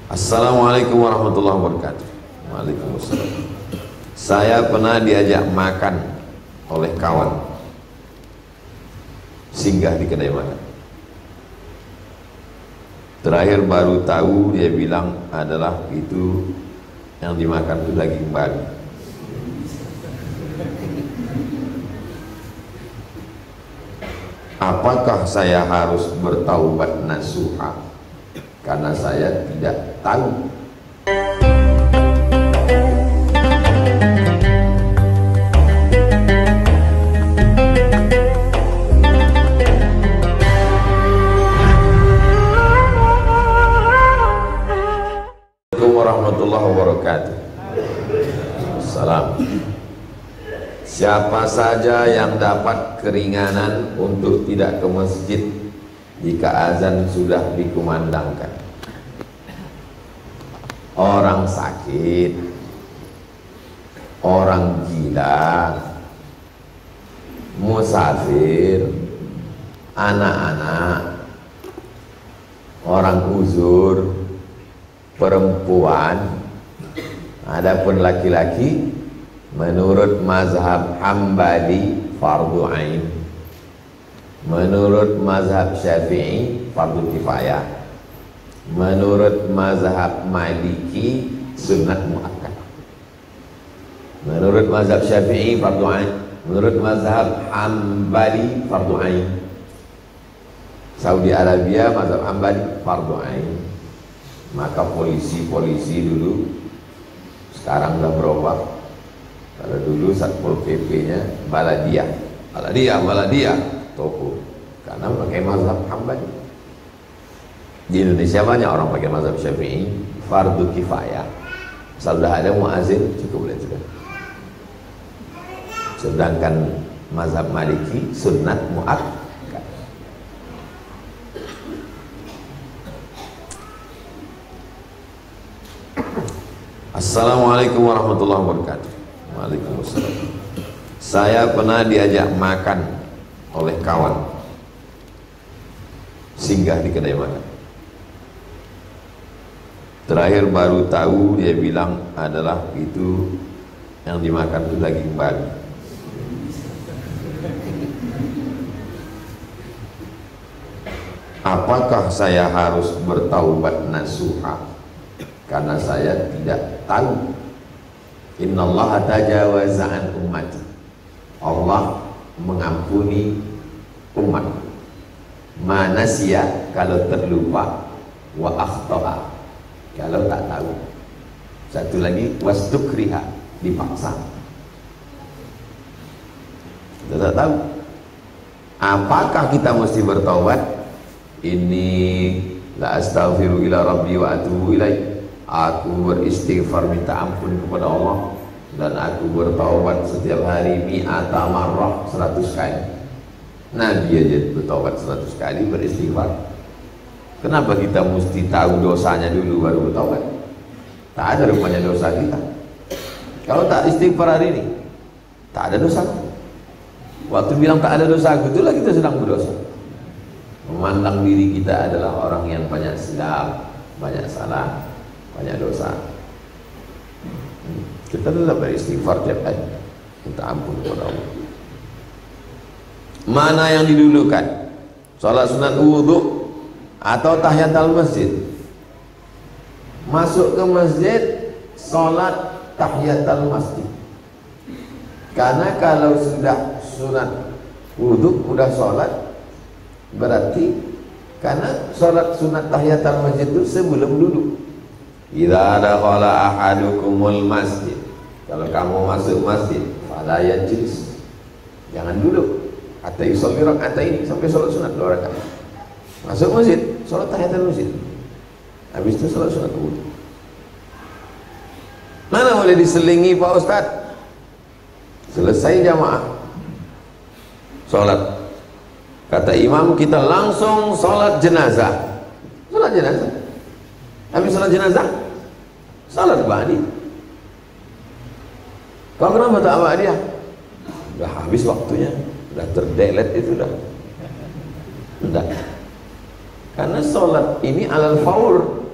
Assalamualaikum warahmatullahi wabarakatuh. Waalaikumsalam. Saya pernah diajak makan oleh kawan, singgah di kedai makan. Terakhir baru tahu dia bilang adalah itu yang dimakan itu daging babi. Apakah saya harus bertaubat nasuha karena saya tidak tahu? Assalamualaikum warahmatullahi wabarakatuh. Salam. Siapa saja yang dapat keringanan untuk tidak ke masjid jika azan sudah dikumandangkan? Orang sakit, orang gila, musafir, anak-anak, orang uzur, perempuan. Adapun laki-laki, menurut mazhab Hambali fardu ain, menurut mazhab Syafi'i fardu kifayah, menurut mazhab Maliki sunnat muakkad. Menurut mazhab Syafi'i fardu ain, menurut mazhab Hambali fardu ain. Saudi Arabia mazhab Hambali fardu ain. Maka polisi dulu, sekarang udah berubah. Kalau dulu Satpol PP-nya Baladiah, toko, karena pakai mazhab Hambali. Di Indonesia banyak orang pakai mazhab Syafi'i, fardu kifayah. Sudah ada muazin cukup boleh juga. Sedangkan mazhab Maliki sunnat muakkad. Assalamualaikum warahmatullahi wabarakatuh. Waalaikumsalam. Saya pernah diajak makan oleh kawan, singgah di kedai makan. Terakhir baru tahu dia bilang adalah itu yang dimakan itu daging babi. Apakah saya harus bertaubat nasuha karena saya tidak tahu? Innallaha tajawaza an ummati. Allah mengampuni umat. Manasya kalau terlupa, wa akhta'a kalau tak tahu. Satu lagi, wastukriha dipaksa. Kita tak tahu. Apakah kita mesti bertaubat? Ini la astaghfiru ila rabbi wa atubu ilaih. Aku beristighfar minta ampun kepada Allah dan aku bertaubat setiap hari mi'ata marrah, 100 kali. Nabi aja bertaubat 100 kali, beristighfar. Kenapa kita mesti tahu dosanya dulu baru bertaubat? Tak ada rupanya dosa kita. Kalau tak istighfar hari ini, tak ada dosa. Waktu bilang tak ada dosa, itulah kita sedang berdosa. Memandang diri kita adalah orang yang banyak silap, banyak salah, banyak dosa. Kita tetap beristighfar tiap hari, minta ampun kepada Allah. Mana yang didulukan? Salat sunat wudhu atau tahiyatul masjid? Masuk ke masjid, salat tahiyatul masjid. Karena kalau sudah sunat wudhu, udah salat, berarti karena salat sunat tahiyatul masjid itu sebelum duduk. Idza dakhala ahadukumul masjid, kalau kamu masuk masjid, fala yajlis, jangan duduk. Hatta yusalli rak'atain, sampai salat sunat 2 rakaat. Masuk masjid, salat tahiyatul masjid. Habis itu salat sunat wudu. Mana boleh diselingi Pak Ustaz? Selesai jamaah salat, kata imam kita langsung salat jenazah. Salat jenazah. Habis salat jenazah, salat ba'di. Kau kenapa tak ba'diyah? Udah habis waktunya, udah terdelet itu dah. Karena sholat ini alal faur,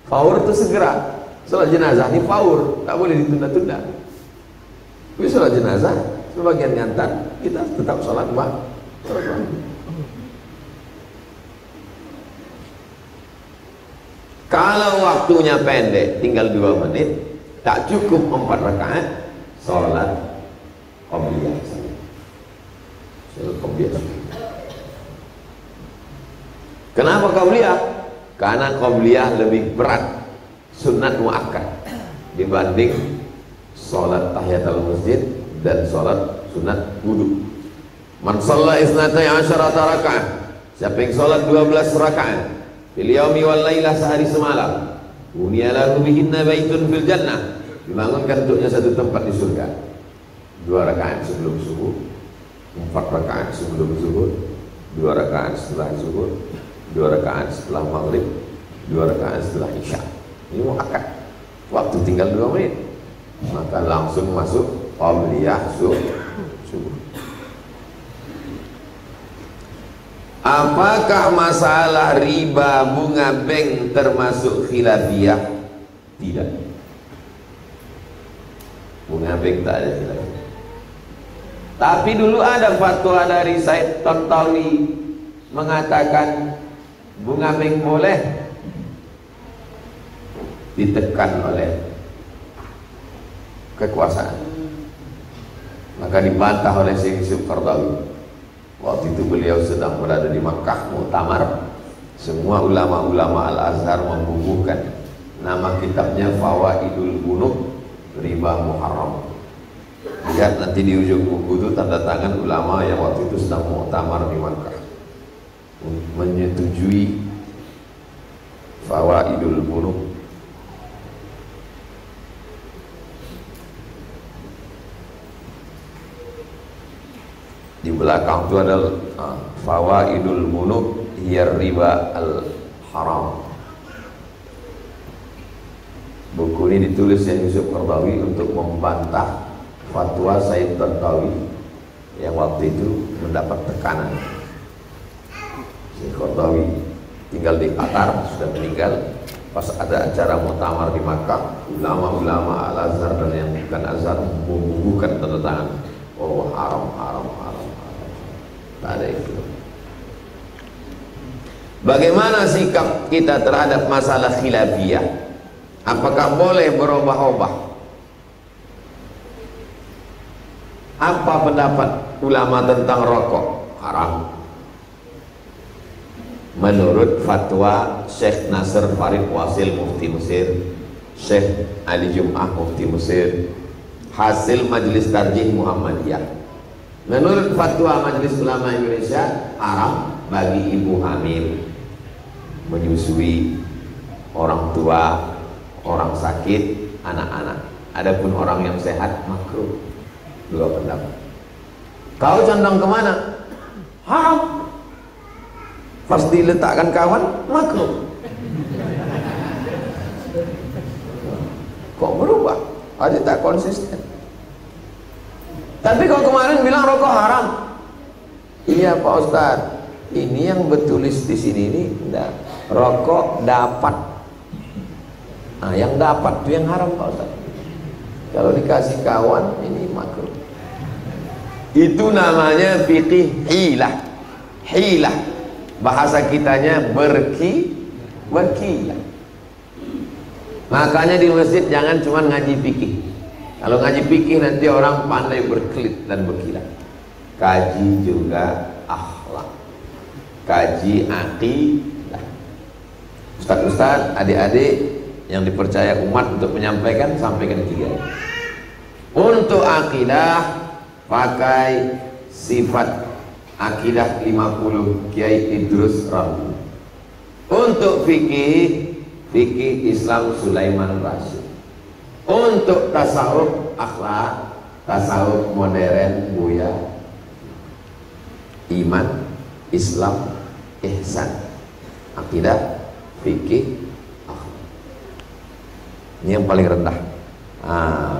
Faur itu segera. Sholat jenazah ini faur, tak boleh ditunda-tunda. Tapi sholat jenazah sebagian ngantar, kita tetap sholat Mbak. Kalau waktunya pendek, tinggal 2 menit, tak cukup 4 rakaat, sholat qabliyah. Sholat qabliyah. Kenapa qabliyah? Karena qabliyah lebih berat, sunat muakkad dibanding sholat tahiyatul masjid dan sholat sunat wudu. Man shalla isnatai asyarata rakaat, siapa yang sholat 12 rakaat fil yaumi wal lailah, sehari semalam, bunya lahu bihinna baitun fil jannah, dibangunkan untuknya satu tempat di surga. 2 rakaat sebelum subuh, 4 rakaat sebelum zuhur, 2 rakaat setelah zuhur, 2 rakaat setelah maghrib, 2 rakaat setelah isya. Ini muakkad, waktu tinggal 2 menit, maka langsung masuk qabliyah subuh. Apakah masalah riba bunga bank termasuk khilafiyah? Tidak. Bunga bank tak ada khilafiyah. Tapi dulu ada fatwa dari Said Tantawi mengatakan bunga bank boleh, ditekan oleh kekuasaan, maka dibantah oleh Syekh Yusuf Qaradawi. Waktu itu beliau sedang berada di Makkah muktamar. Semua ulama-ulama Al-Azhar membubuhkan nama kitabnya Fawaidul Bunuk Riba Muharram. Lihat nanti di ujung buku itu tanda tangan ulama yang waktu itu sedang muktamar di Makkah menyetujui Fawaidul Bunuk. Di belakang itu ada Fawaidul Bunuk hiya riba al-haram. Buku ini ditulis Syekh Yusuf Qaradawi untuk membantah fatwa Said Tantawi yang waktu itu mendapat tekanan. Syekh Qaradawi tinggal di Qatar, sudah meninggal. Pas ada acara muktamar di Makkah, ulama-ulama Al-Azhar dan yang bukan Azhar membubuhkan tanda tangan. Oh, haram. Tak ada itu. Bagaimana sikap kita terhadap masalah khilafiyah? Apakah boleh berubah-ubah? Apa pendapat ulama tentang rokok? Haram. Menurut fatwa Syekh Nasr Farid Wasil Mufti Mesir, Syekh Ali Jum'ah Mufti Mesir, hasil Majelis Tarjih Muhammadiyah. Menurut fatwa Majelis Ulama Indonesia, haram bagi ibu hamil, menyusui, orang tua, orang sakit, anak-anak. Adapun orang yang sehat makruh. 2 pendapat. Kau condong kemana? Haram. Pas diletakkan kawan, makruh. Kok berubah? Ada tak konsisten. Tapi kalau kemarin bilang rokok haram, iya Pak Ustaz, ini yang bertulis di sini ini enggak. Rokok dapat. Nah, yang dapat itu yang haram Pak Ustaz. Kalau dikasih kawan ini makruh. Itu namanya fikih hilah. Hilah. Bahasa kitanya berkilah. Makanya di masjid jangan cuma ngaji fikih. Kalau ngaji fikih nanti orang pandai berkelit dan berkilah. Kaji juga akhlak, kaji akidah. Ustaz-ustaz, adik-adik yang dipercaya umat untuk menyampaikan, sampaikan 3. Untuk akidah pakai sifat akidah 50 Kiai Idrus Ramli. Untuk fikih Islam Sulaiman Rasyid. Untuk tasawuf akhlak, tasawuf modern Buya. Iman, Islam, ihsan, akidah, fikih, akhlak. Ini yang paling rendah.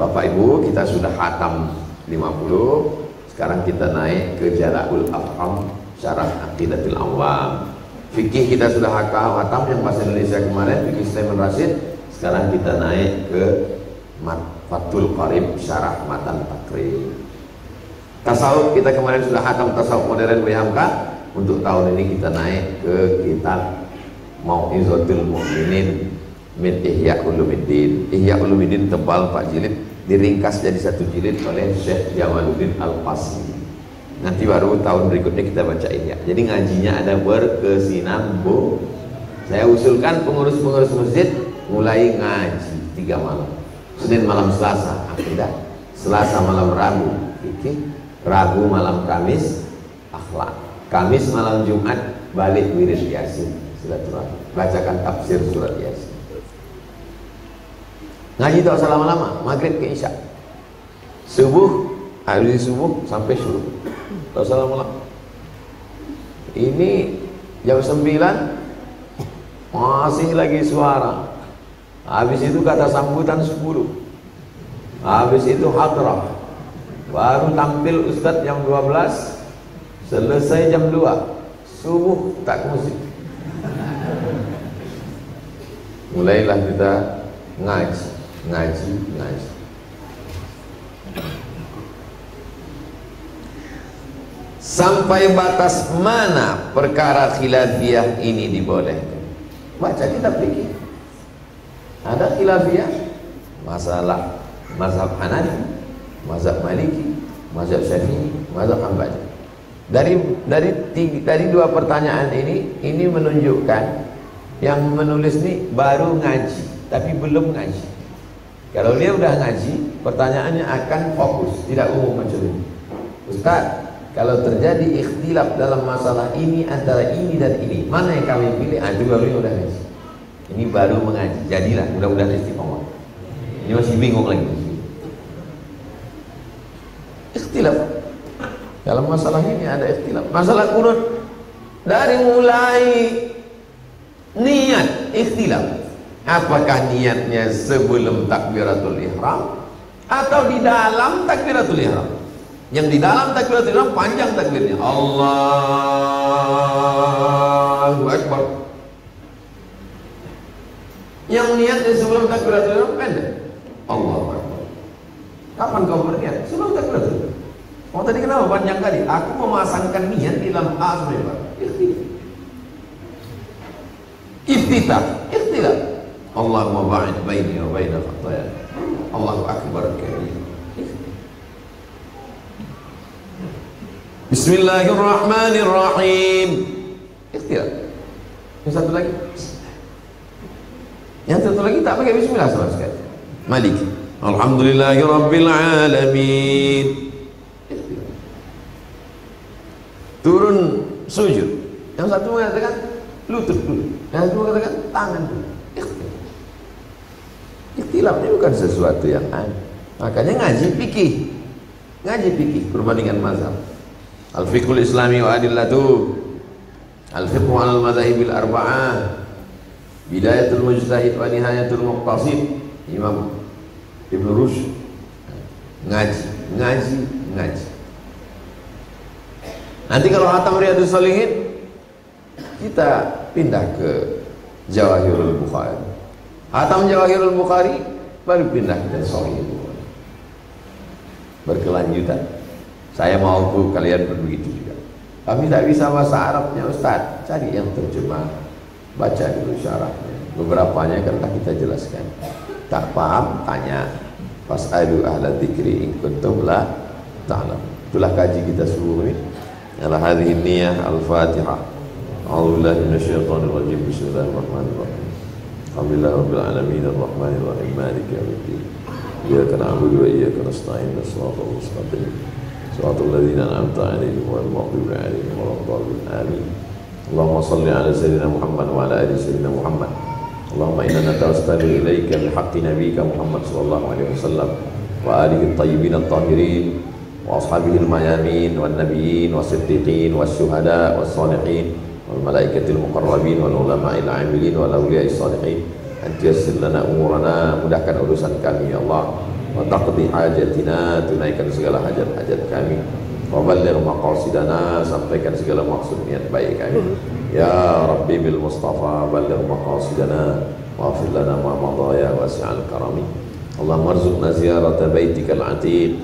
Bapak Ibu, kita sudah khatam 50. Sekarang kita naik ke Jala'ul Afham, Syarah Aqidatul Awam. Fikih kita sudah hatam yang bahasa Indonesia kemarin, fikih Sulaiman Rasyid. Sekarang kita naik ke Fathul Qarib syarah Matan Takrib. Tasawuf kita kemarin sudah hatam tasawuf modern Hamka. Untuk tahun ini kita naik ke kitab Mau'izatul Mu'minin min Ihya Ulumuddin. Ihya Ulumuddin tebal 4 jilid, diringkas jadi 1 jilid oleh Syekh Jamaluddin Al-Fasli. Nanti baru tahun berikutnya kita baca Ihya. Jadi ngajinya ada berkesinambung. Saya usulkan pengurus-pengurus masjid mulai ngaji 3 malam. Senin malam Selasa akidah, Selasa malam Rabu fikih, Rabu malam Kamis akhlak, Kamis malam Jumat balik wirid Yasin, silaturahmi, bacakan tafsir surat Yasin. Ngaji tak usah lama-lama, maghrib ke isya, subuh, hari subuh sampai syuruk, tak usah lama-lama. Ini jam 9 masih lagi suara. Habis itu kata sambutan 10. Habis itu hadrah. Baru tampil Ustadz jam 12. Selesai jam 2. Subuh tak musik. Mulailah kita ngaji. Sampai batas mana perkara khilafiyah ini dibolehkan? Baca kitab fikih. Ada khilafiyah masalah mazhab Hanafi, mazhab Maliki, mazhab Syafi'i, mazhab Hambali. Dari 2 pertanyaan ini menunjukkan yang menulis ini baru ngaji tapi belum ngaji. Kalau dia udah ngaji, pertanyaannya akan fokus, tidak umum macam ini. Ustaz, kalau terjadi ikhtilaf dalam masalah ini antara ini dan ini, mana yang kami pilih? Itu baru yang udah ngaji. Ini baru mengaji, jadilah mudah-mudahan istiqomah. Ini masih bingung lagi. Ikhtilaf dalam masalah ini ada ikhtilaf. Masalah kunut dari mulai niat ikhtilaf. Apakah niatnya sebelum takbiratul ihram atau di dalam takbiratul ihram? Yang di dalam takbiratul ihram panjang takbirnya, Allahu Akbar. Yang niatnya sebelum takbiratul ihram pendek, Allahu Akbar. Kapan kau berniat? Sebelum takbiratul ihram. Oh tadi kenapa panjang kali? Aku memasangkan niat di dalam azmah. Iftitah, ikhtilaf. Allahumma ba'id baini wa baina khataya. Allahu Akbar kabir. Bismillahirrahmanirrahim. Ikhtilaf. Yang satu lagi. Yang satu lagi tak pakai bismillah sama sekali. Malik. Alhamdulillahirabbil alamin. Turun sujud. Yang satu mengatakan lutut dulu. Yang satu mengatakan tangan dulu. Ikhtilaf ini bukan sesuatu yang aneh. Makanya ngaji fikih. Ngaji fikih perbandingan mazhab. Al-fiqhul islami wa adillatu. Al-fiqhu 'alal madzahibil arba'ah. Bidayatul mujtahid wa nihayatul muqtasid. Imam Ibn Rushd. Ngaji. Nanti kalau hatam Riyadhus Shalihin, kita pindah ke Jawahirul Bukhari. Hatam Jawahirul Bukhari, baru pindah ke Sahih Bukhari. Berkelanjutan. Saya mau kalian begitu juga. Kami tidak bisa bahasa Arabnya Ustaz, cari yang terjemah, baca dulu syarahnya. Beberapanya kan kita jelaskan. Tak paham, tanya. Fas'alu ahla dzikri in kuntum la ta'lam. Itulah kaji kita seluruh ini. Ala hadhihi niyyah al-Fatihah. A'udzu billahi minasyaitonir rajim. Bismillahirrahmanirrahim. Alhamdulillahi rabbil alamin arrahmanir rahim maliki yaumiddin. Iyyaka na'budu wa iyyaka nasta'in. Shiratal mustaqim. Shiratal ladzina an'amta 'alaihim ghairil maghdubi 'alaihim waladdallin. Amin. Allahumma shalli 'ala sayyidina Muhammad wa 'ala ali sayyidina Muhammad. Allahumma inna natawassalu ilaika bihaqqi nabiyyika Muhammad sallallahu alaihi wasallam wa alihi at-tayyibin at-tahirin wa ashabihi al-mayamin wan nabiyyin was-siddiqin was-syuhada was-shalihin wal malaikatil muqarrabin wal ulama'il 'amilin wal awliya'is shalihin. Antiyassir lana umurana, mudahkan urusan kami ya Allah, wa taqdi hajatina, tunaikan segala hajat-hajat kami, wa balligh maqasidana, sampaikan segala maksud niat baik kami. Ya Rabbi bil Mustafa balligh maqasidana waghfir lana ma madha ya wasi'al karami. Allahumma arzuqna ziyarata baitikal atiq.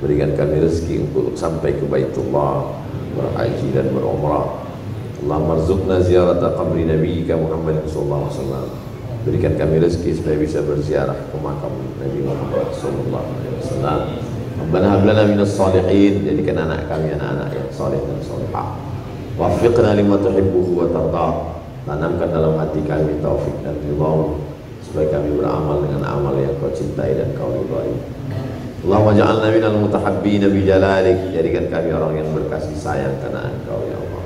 Berikan kami rezeki untuk sampai ke Baitullah, berhaji dan berumrah. Allahumma arzuqna ziyarata qabri nabiyyika Muhammad sallallahu alaihi wasallam. Berikan kami rezeki supaya bisa berziarah ke makam Nabi Muhammad sallallahu alaihi wasallam. Rabbana hab lana minas salihin. Jadikan anak kami anak-anak yang saleh dan salihah. Waffiqna lima tuhibbuhu wa tarda. Tanamkan dalam hati kami taufik dan ridha supaya kami beramal dengan amal yang kau cintai dan kau ridhai. Allahumma ja'alna minal mutahabbina bi jalalik. Jadikan kami orang yang berkasih sayang karena Engkau ya Allah.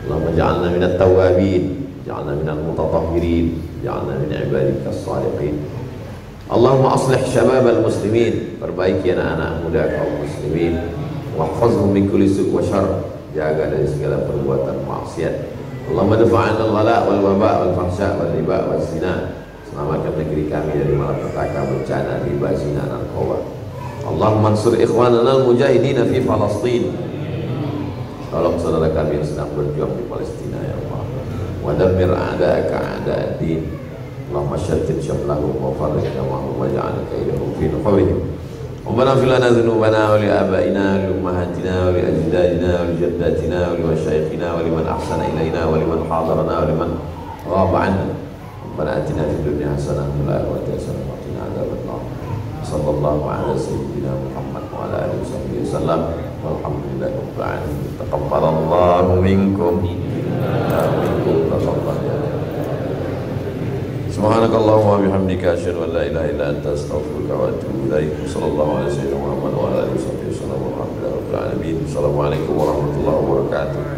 Allahumma ja'alna minat tawwabin, ja'alna minal mutatahhirin, ja'alna min ibadikas salihin. Allahumma aslih syababal muslimin. Perbaiki anak-anak muda kaum muslimin. Wahfazhum min kulli su' wa syarr. Jaga dari segala perbuatan maksiat. Allahumma dafa'na al-ghala wal waba wal fahsya wal riba wal zina. Selamatkan negeri kami dari malapetaka, bencana, riba, zina, narkoba. Allahumma ansur ikhwanana al-mujahidin fi Palestin. Tolong saudara kami yang sedang berjuang di Palestina ya Allah. Wa dammir a'da'aka a'da'ad-din. Allahumma syattit syamlahum wa farriq jama'ahum waj'al kaidahum fi nuhurihim. Rabbana ighfir lana dhunubana wa li abaina wa li ummahatina wa li ajdadina wa li jaddatina wa li masyayikhina wa liman ahsana ilaina wa liman hadarana wa liman ghaba 'anna. Rabbana atina fid dunya hasanah wa fil akhirati hasanah wa qina adzabannar. Sallallahu ala sayyidina Muhammad wa ala alihi wasallam. Walhamdulillahi rabbil alamin. Taqabbalallahu minkum wa minkum taqabbal ya. Subhanakallahumma wa bihamdika asyhadu an la ilaha illa anta astaghfiruka wa atubu ilaik. Sallallahu alaihi wasallam wa ala alihi wasallam. Assalamualaikum warahmatullahi wabarakatuh.